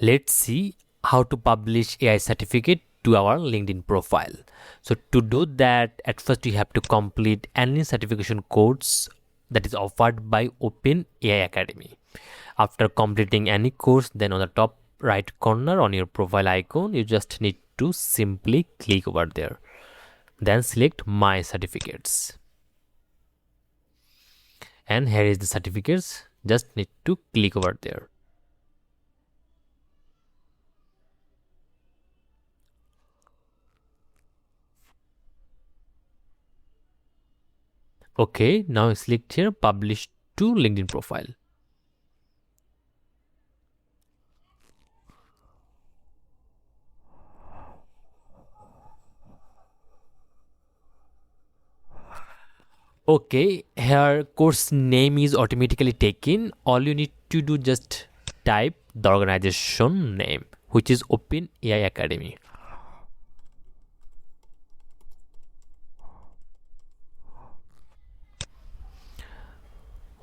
Let's see how to publish AI certificate to our LinkedIn profile. So to do that, at first you have to complete any certification course that is offered by Open AI Academy. After completing any course, then on the top right corner on your profile icon, you just need to simply click over there. Then select My Certificates. And here is the certificates. Just need to click over there. Okay, now select here Publish to LinkedIn profile. Okay, here course name is automatically taken. All you need to do, just type the organization name, which is Open AI Academy.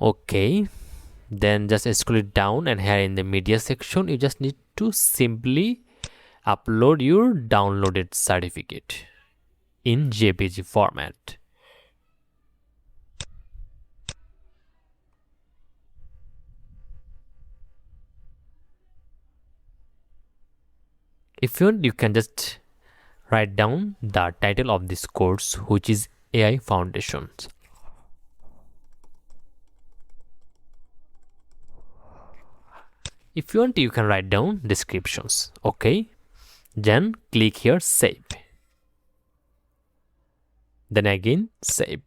Okay, then just scroll it down, and here in the media section you just need to simply upload your downloaded certificate in JPG format. If you want, you can just write down the title of this course, which is AI Foundations. If you want, you can write down descriptions. Okay, then click here Save. Then again Save.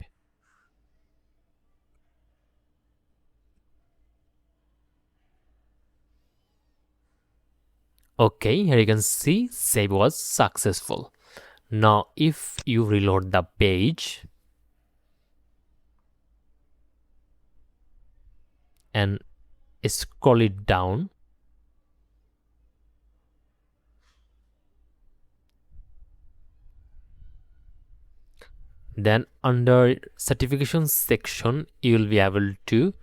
Okay, here you can see save was successful. Now if you reload the page and scroll it down, then under certification section you will be able to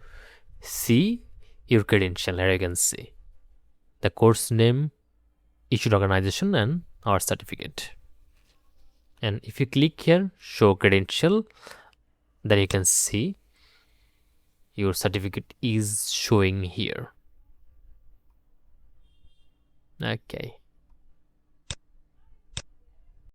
see your credential. Here you can see the course name, issued organization, and our certificate. And if you click here show credential, then you can see your certificate is showing here. Okay.